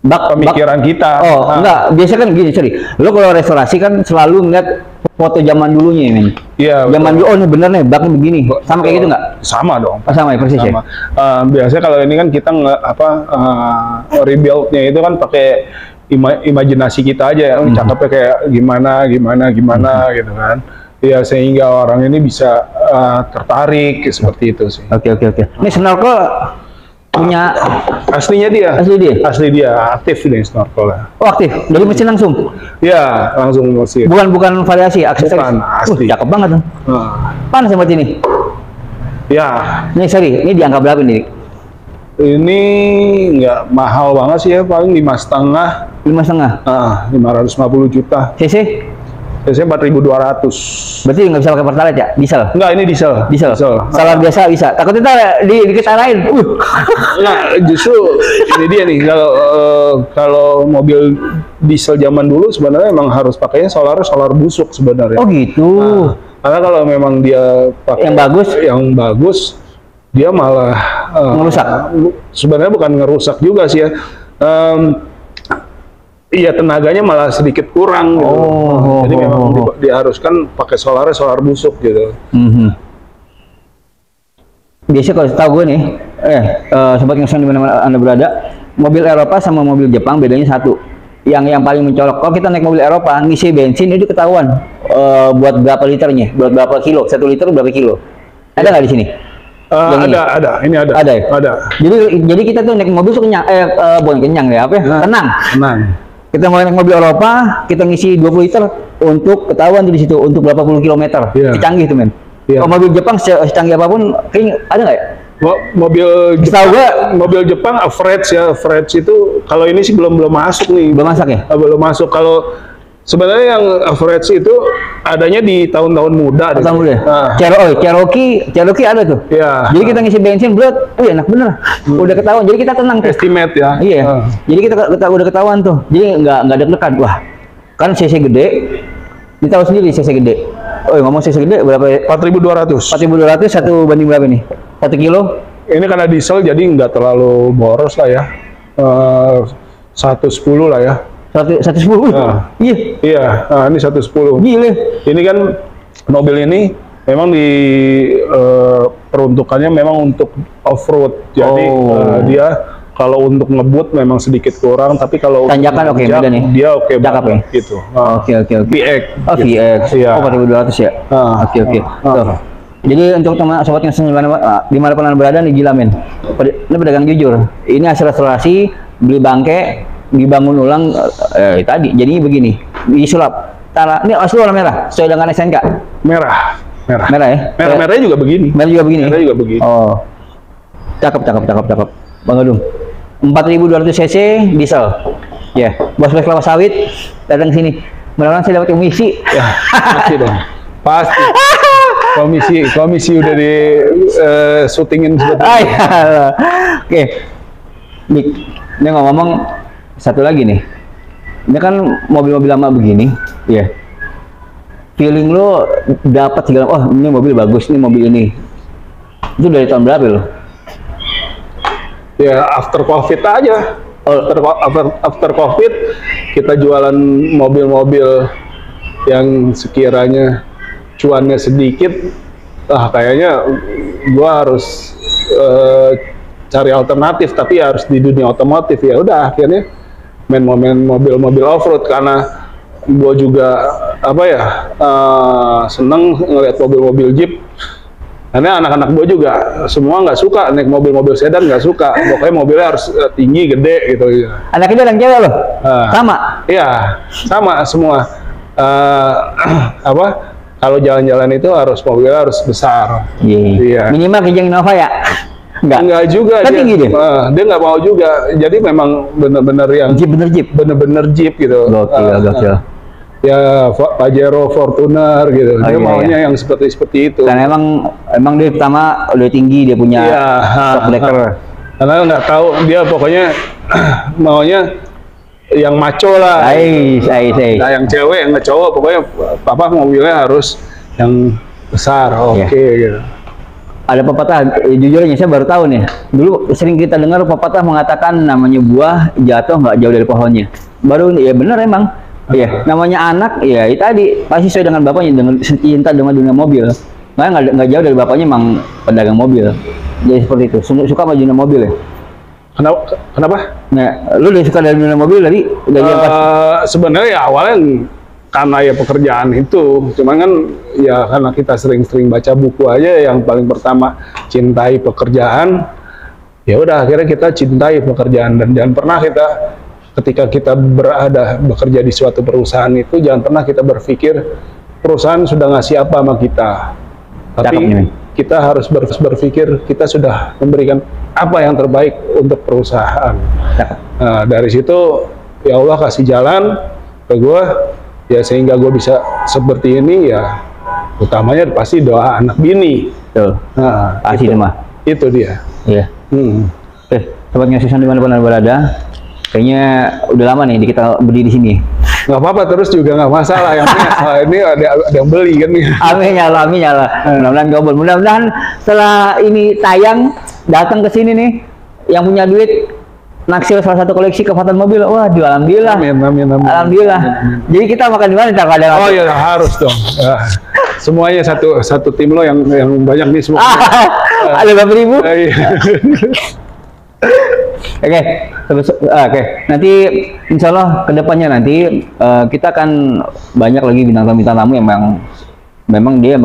pemikiran kita. Enggak, biasa kan gini, sorry. Lo kalau restorasi kan selalu ngeliat foto zaman dulunya, men. Iya. Zaman dulu, ini bener nih, baknya begini. Sama kayak gitu nggak? Sama dong. Sama ya, persis ya. Biasanya kalau ini kan kita rebuild-nya itu kan pakai imajinasi kita aja, cakepnya kayak gimana gitu kan. Ya sehingga orang ini bisa tertarik seperti itu sih. Oke. Ini snorkel punya aslinya dia. Asli dia, aktif nih snorkelnya. Oh, aktif. Dari mesin langsung. Ya, langsung mesin. Bukan variasi, aksesoris. Bukan, asli. Cakep banget tuh. Panas sama ini. Ya. Ini sorry, ini di angka berapa nih? Ini nggak mahal banget sih ya, paling 5,5. 550 juta. CC? CC 4.200. Berarti nggak bisa pakai pertalite ya? Diesel? Enggak, ini diesel. Salah biasa bisa. Takutnya dikit arahin. Nah, justru ini dia nih. Kalau mobil diesel zaman dulu sebenarnya memang harus pakainya solar busuk sebenarnya. Oh gitu. Karena kalau memang dia pakai yang bagus, dia malah ngerusak. Sebenarnya bukan ngerusak juga sih ya. Iya, tenaganya malah sedikit kurang gitu. Jadi memang diharuskan pakai solar busuk gitu. Biasanya kalau tahu gue nih, sobat ngesen di mana Anda berada, mobil Eropa sama mobil Jepang bedanya satu. Yang paling mencolok, kalau kita naik mobil Eropa, ngisi bensin itu ketahuan buat berapa liternya, buat berapa kilo, 1 liter berapa kilo. Ada nggak di sini? Ada. Ini ada. Ada ya? Ada. Jadi kita tuh naik mobil tuh kenyang, bukan kenyang ya, apa ya? Tenang. Kita mau naik mobil Eropa, kita ngisi 20 liter untuk ketahuan tuh di situ untuk berapa puluh kilometer. Canggih tuh men. Kalau mobil Jepang secanggih apapun, kayaknya ada nggak ya? Mobil Jepang average itu kalau ini sih belum masuk nih. Belum masuk ya? Belum masuk. Kalau sebenarnya yang average itu adanya di tahun-tahun muda. Tahun muda. Cherokee ada tuh. Iya. Jadi kita ngisi bensin berat, enak bener. Udah ketahuan. Jadi kita tenang tuh. Estimate ya. Iya. Jadi kita udah ketahuan tuh. Jadi nggak deg-degan. Wah, kan CC gede. Kita tahu sendiri CC gede. Ngomong CC gede berapa? 4.200. 4.200 satu banding berapa nih? 1 kilo? Ini karena diesel jadi nggak terlalu boros lah ya. 110 lah ya. 110. Iya. Nah, ini 110. Gile. Ini kan mobil ini memang peruntukannya memang untuk off-road. Jadi dia kalau untuk ngebut memang sedikit kurang, tapi kalau tanjakan beda nih. Dia banget ya? gitu. Oke. VX. VX. Iya. 4.200 ya. Oke. Jadi untuk teman sobat yang dimanapun Anda berada nih, gila men. Ini pedagang jujur. Ini hasil restorasi, beli bangke, dibangun ulang tadi. Jadi begini, disulap. Ini asli warna merah, sesuai dengan SNK. Merah. Merah ya? Merahnya juga begini. Merah juga begini. Merah juga begini. Oh. Cakep. Bang Gedung. 4.200 cc diesel. Ya, bos kelapa sawit datang ke sini. Mudah-mudahan saya dapat komisi. Ya, pasti dong. Pasti. Komisi udah di syutingin sebetulnya. Iya. Oke. Dik, ini ngomong satu lagi nih. Ini kan mobil-mobil lama begini, ya. Feeling lo dapat segala, oh ini mobil bagus, ini mobil ini. Itu dari tahun berapa lo? Ya after COVID aja. After COVID kita jualan mobil-mobil yang sekiranya cuannya sedikit, kayaknya gua harus cari alternatif, tapi harus di dunia otomotif. Ya udah akhirnya main mobil-mobil off-road, karena gua juga seneng ngeliat mobil-mobil Jeep. Karena anak-anak gue juga semua nggak suka naik mobil-mobil sedan, nggak suka. Pokoknya mobilnya harus tinggi, gede gitu. Anak itu dan cewek loh? Sama? Iya, sama semua. Kalau jalan-jalan itu mobilnya harus besar. Iya. Minimal Kijang Innova ya? Enggak juga. Kan tinggi dia? Dia nggak mau juga. Jadi memang bener-bener yang Jeep, bener Jeep gitu. Gokil. Ya Pajero, Fortuner gitu. Dia maunya yang seperti itu. Dan emang dia pertama udah tinggi, dia punya shock breaker. Karena nggak tahu, dia pokoknya maunya yang maco lah. Nah, yang cewek, yang cowok, pokoknya papa mobilnya harus yang besar. Oke. Gitu. Ada pepatah, jujurnya saya baru tahu nih. Dulu sering kita dengar pepatah mengatakan namanya buah jatuh nggak jauh dari pohonnya. Baru ya bener emang. Iya, namanya anak, ya itu tadi pasti sesuai dengan bapaknya, dengan cinta dengan dunia mobil. Nggak jauh dari bapaknya emang pedagang mobil. Jadi seperti itu, suka sama dunia mobil ya. Kenapa? Nah, lu udah suka dari dunia mobil dari sebenarnya ya awalnya karena ya pekerjaan itu, cuman kan ya karena kita sering-sering baca buku aja, yang paling pertama cintai pekerjaan. Ya udah akhirnya kita cintai pekerjaan, dan jangan pernah ketika kita bekerja di suatu perusahaan itu, jangan pernah kita berpikir perusahaan sudah ngasih apa sama kita. Tapi kita harus berpikir kita sudah memberikan apa yang terbaik untuk perusahaan. Nah, dari situ ya Allah kasih jalan ke gue, ya sehingga gue bisa seperti ini, ya utamanya pasti doa anak bini. Nah, pasti itu dia. Iya. Sobat Ngasusan dimanapun Anda berada, kayaknya udah lama nih kita berdiri di sini. Nggak apa-apa, terus juga nggak masalah. Yang ini ada yang beli kan nih. Amin ya Allah. Mudah-mudahan gobel. Mudah-mudahan setelah ini tayang, datang ke sini nih yang punya duit, naksir salah satu koleksi kekuatan mobil. Wah, alhamdulillah. Amin. Alhamdulillah. Jadi kita makan di mana ntar kadang? Oh iya, harus dong. Semuanya satu tim lo yang banyak nih semua. Ada berapa ribu? Oke. Nanti insya Allah kedepannya nanti kita akan banyak lagi bintang tamu yang memang dia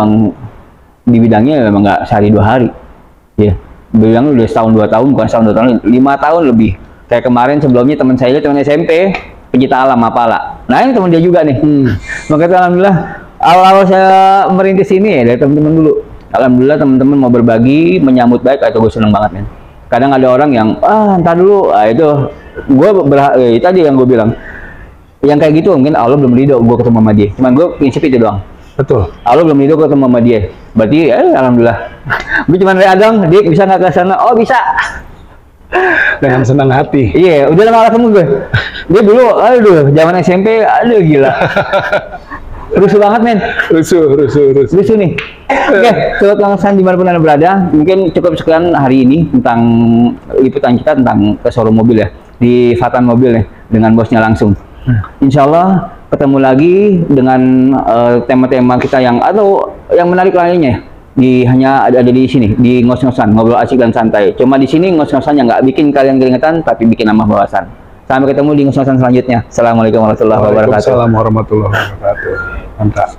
di bidangnya memang nggak sehari 2 hari, ya. Bidangnya udah setahun 2 tahun, bukan setahun 2 tahun, 5 tahun lebih. Kayak kemarin sebelumnya teman SMP, pencinta alam Mapala. Nah ini teman dia juga nih. Makanya alhamdulillah awal saya merintis ini ya dari teman-teman dulu. Alhamdulillah teman-teman mau berbagi, menyambut baik, atau gue seneng banget men. Kadang ada orang yang entar dulu, itu gue tadi yang gue bilang, yang kayak gitu mungkin Allah belum ridho gue ketemu sama dia. Cuman gue prinsip itu doang. Betul. Allah belum ridho gue ketemu sama dia. Berarti alhamdulillah. Gue cuma readang, dia bisa nggak ke sana? Oh bisa. Dengan senang hati. Iya, udah lama ketemu gue. Dia dulu, zaman SMP, gila. Rusuh banget men. Rusuh nih. Oke, sobat Ngasusan dimanapun Anda berada, mungkin cukup sekian hari ini tentang liputan kita tentang ke showroom mobil ya, di Fatan Mobil nih, dengan bosnya langsung. Insya Allah ketemu lagi dengan tema-tema kita yang menarik lainnya. Hanya ada di sini, di ngos-ngosan, ngobrol asik dan santai. Cuma di sini ngos-ngosan yang nggak bikin kalian keringetan, tapi bikin nambah wawasan. Sampai ketemu di ngos-ngosan selanjutnya. Assalamualaikum warahmatullahi wabarakatuh. Waalaikumsalam warahmatullahi wabarakatuh. Mantap.